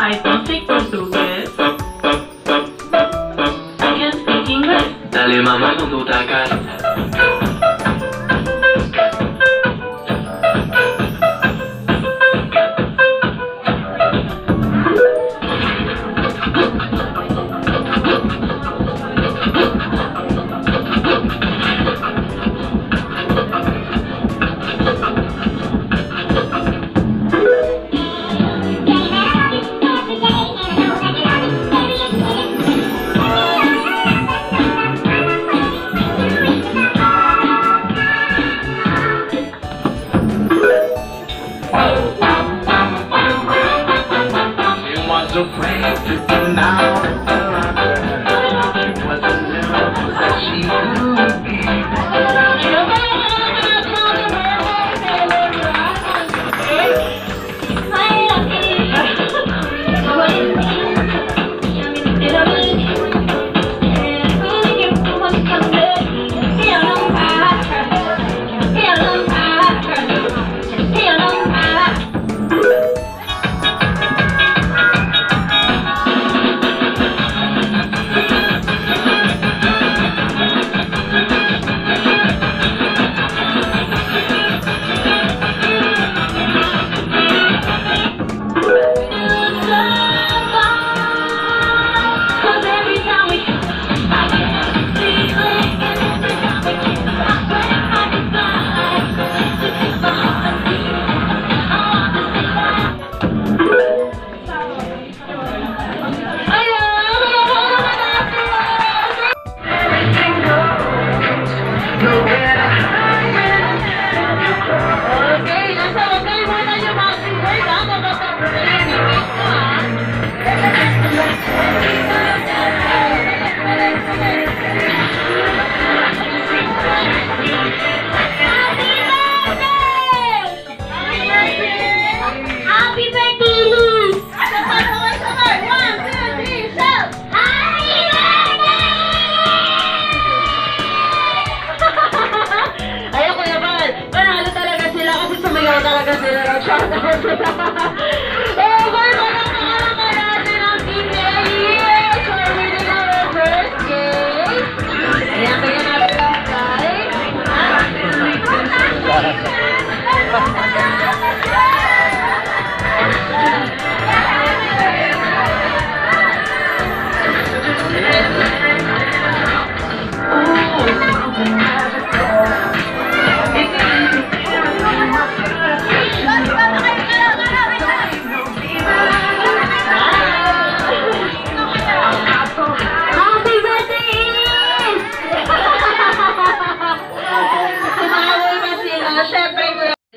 I don't speak Portuguese. I can speak English. Dale mamá con tu tacar.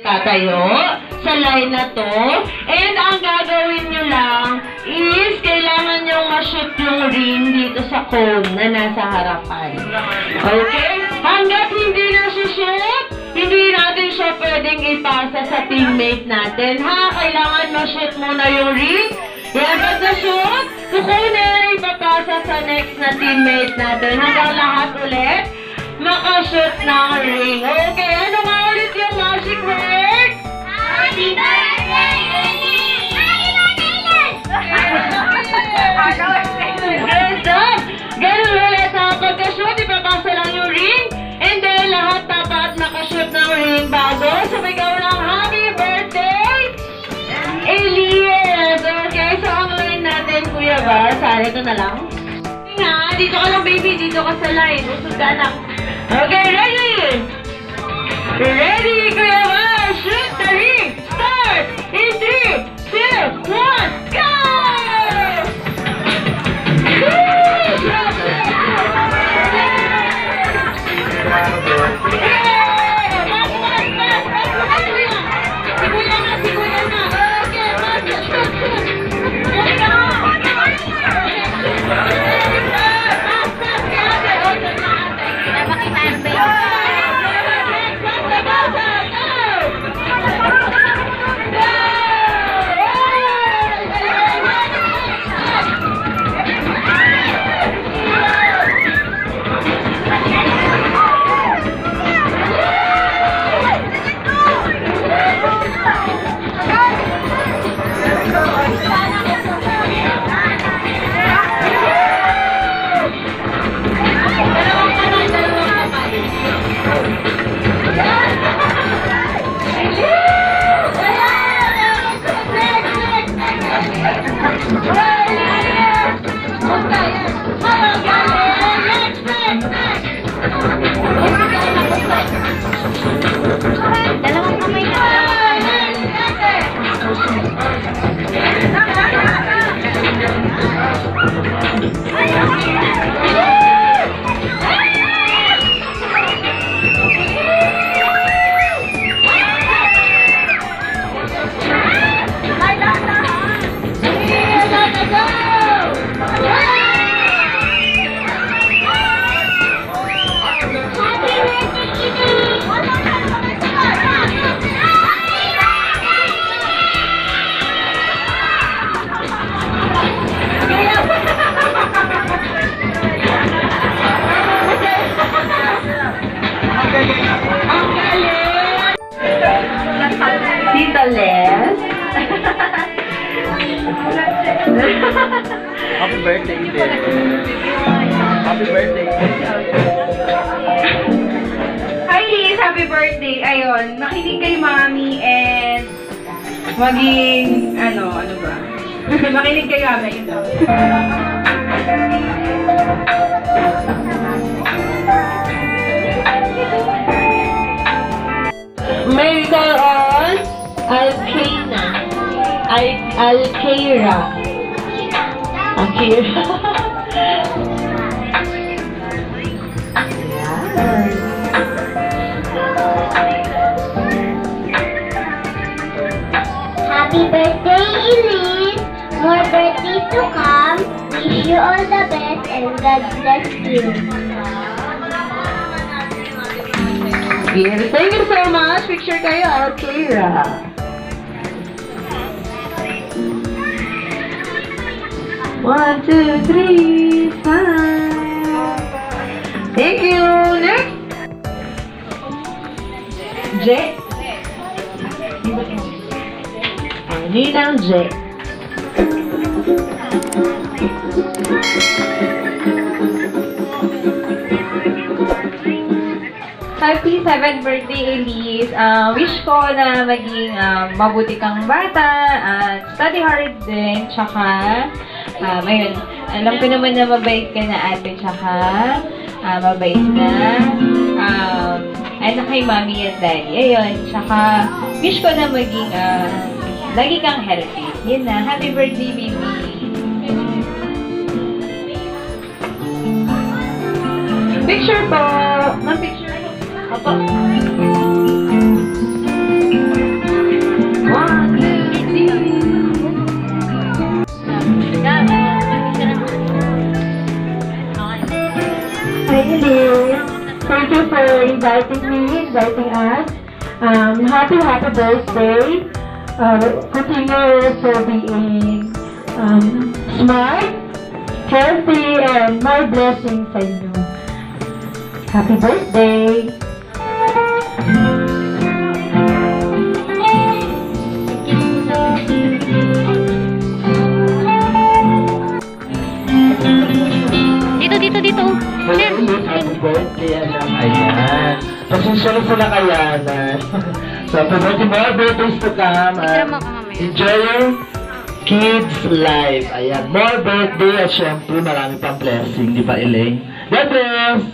Tatayo sa line na to. And ang gagawin nyo lang is kailangan nyo ma-shoot yung ring dito sa cone na nasa harapan. Okay? Hanggat hindi na shoot, hindi natin siya pwedeng ipasa sa teammate natin. Ha? Kailangan ma-shoot muna yung ring. Yan, pag na-shoot, kukunin, ipapasa sa next na teammate natin. Hanggang lahat ulit makashoot ng ring. Okay, ano nga ulit yung magic word? Happy birthday! Ganun ulit sa pagka-shoot, ipapasa lang yung ring. And then, lahat dapat nakashoot ng ring bago. Sumigaw ng happy birthday, Elias! Okay, so ang line natin, Kuya Bar, sari ito na lang. Nga, dito ka lang baby, dito ka sa line. Usod ka na. Okay, ready? Ready, Kuya Bar! Shoot the ring! Start! In 3, 2, 1, go! Woo! birthday, Eden. Happy birthday. Hi Liz, happy birthday. Ayun, makinig kay Mami and maging, ano ba? Makinig kay Mami. May call on Alkaira. Alkaira. Happy birthday, Elise! More birthdays to come. Wish you all the best and God bless you. Yes, thank you so much. Picture kayo, Alkaira. One, two, three, five. Thank you. Next. J. Ninang J. Happy 7th birthday, Elise. Wish ko na maging mabuti kang bata at study hard din. Tsaka, ayun, alam ko naman na mabait ka na ate. Tsaka, mabait na. Ano kay Mami at Daddy. Ayun, tsaka, wish ko na maging lagi kang healthy. Yun na. Happy birthday, baby. Picture po. Picture. Opo. 1, 2, 3. Hi, Elise. Thank you for inviting us. Happy birthday. Continue to being smart, healthy, and more blessings sa inyo. Happy birthday! Dito. Happy birthday, anak. Ayan. Pasensya po na kaya na. So, pwede more birthdays to come. Enjoy your kids' life. Ayan. More birthday at syempre marami pang blessing. Di ba, Elaine? God bless!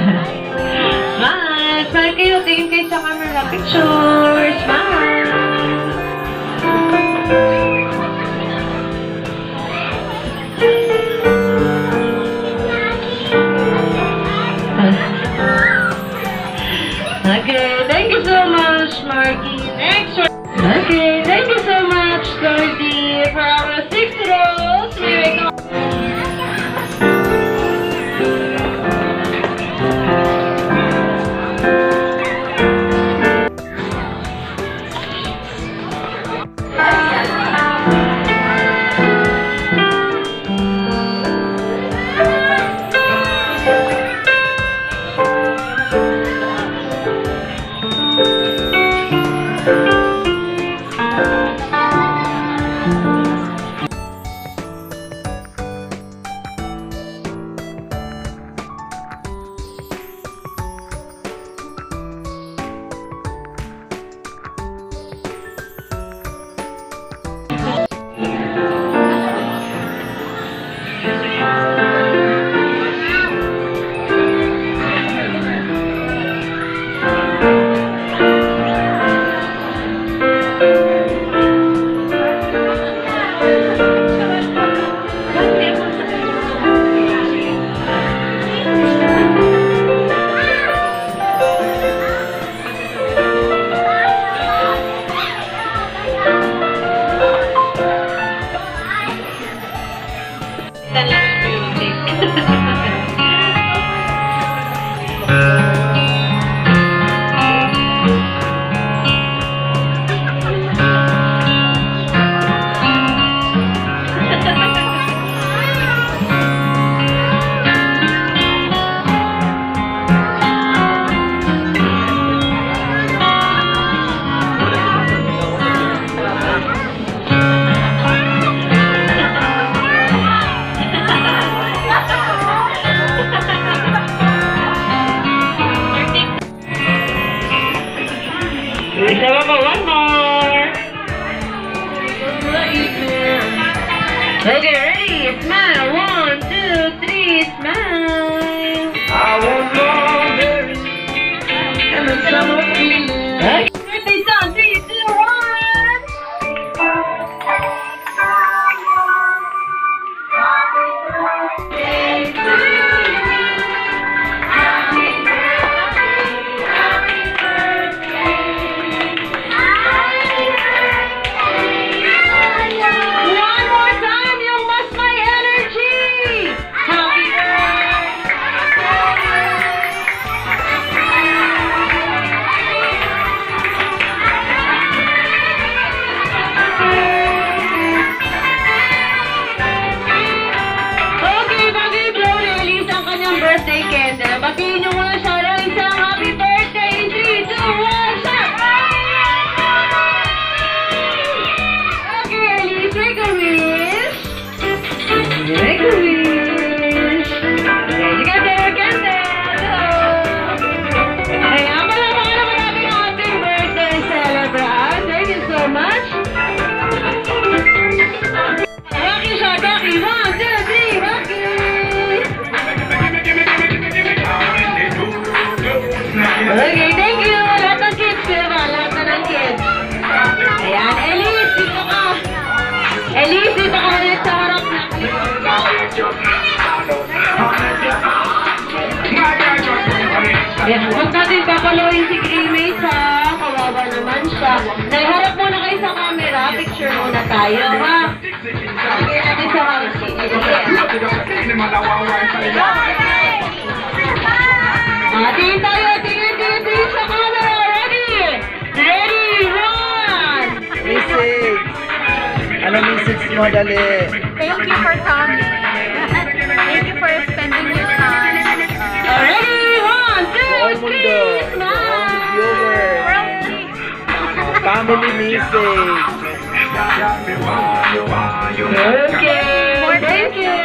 Smile! Smile kayo. Tingin kayo sa camera. Picture! Smile! Okay, thank you so much, Marky. Next one. Okay, thank you so much, Gordy, for our 6 rolls. May we go. One more. Okay, ready? Smile. 1, 2, 3, smile. I want more and the summer feeling. Okay. Birthday song. 3, 2, birthday candle. Batiin nyo muna siya ng isang happy birthday in 3, 2, 1, shot! Okay, Elise, make a wish. Make a wish. Okay, you got your candle. Hey, ang pala naman natin ang ating birthday celebrant. Thank you so much. Rocky siya, Rocky. 1, 2, 3, Rocky. Okay, thank you! Lahat ng kids, diba? Lahat na ng kids. Ayan, Elise, dito ka! Elise, dito ka ulit sa harap na. Ayan, huwag natin papaluin si Creamate, ha? Kawawa naman siya. Naiharap muna kayo sa camera. Picture muna tayo, ha? Okay, natin sa harap. Tingin tayo, tingin sa camera. Ready? Ready, run! Message! Ano message mo, dali? Thank you for coming. Thank you for spending your time. Ready? 1, 2, 3, smile! Family message! Okay, thank you!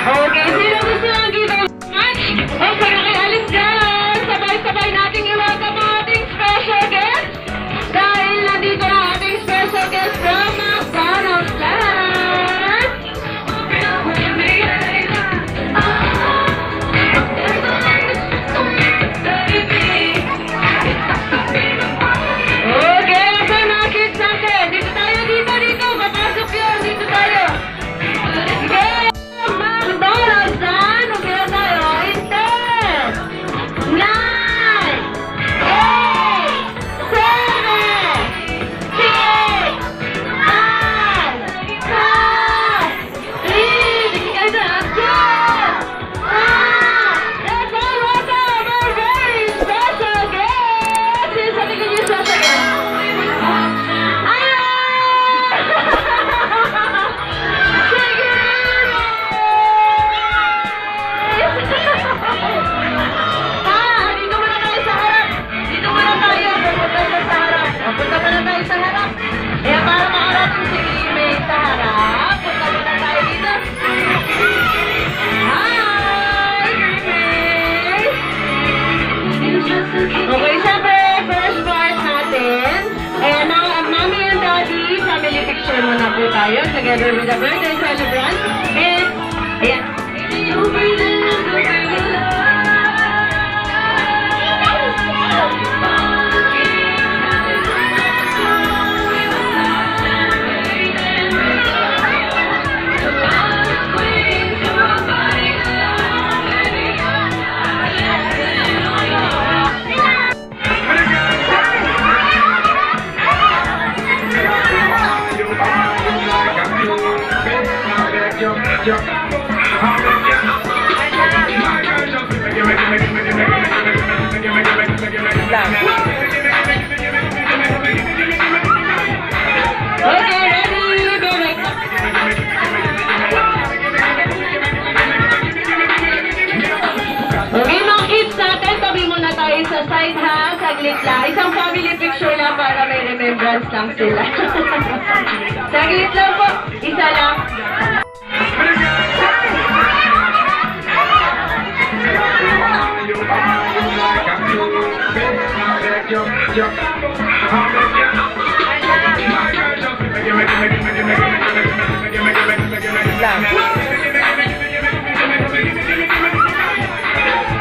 Okay, sino gusto ng give much? Okay, nakialis dyan! Sabay-sabay nating i-welcome ang ating special guest! Dahil nandito na ating special guest from McDonald's Land! tayo together with the birthday celebrant. And, ayan. Okay, ready? Go right. Okay, mga kids natin, tabi muna tayo sa side ha, saglit lang. Isang family picture lang para may remembrance lang sila. Saglit lang po, isa lang.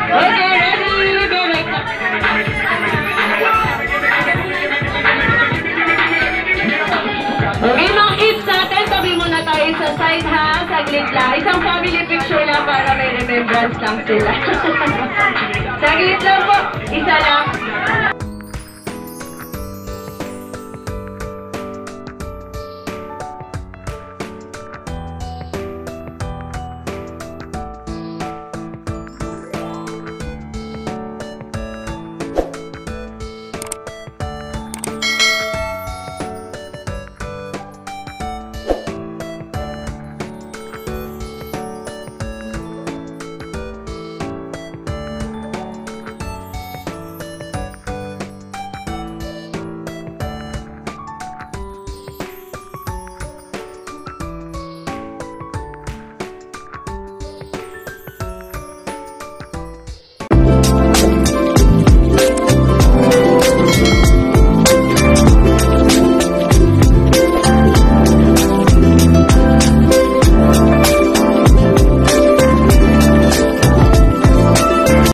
Okay, ready? Go right. Okay, mga kids natin, tabi muna tayo sa side ha, saglit lang. Isang family picture lang para may remembrance lang sila. Saglit lang po, isa lang.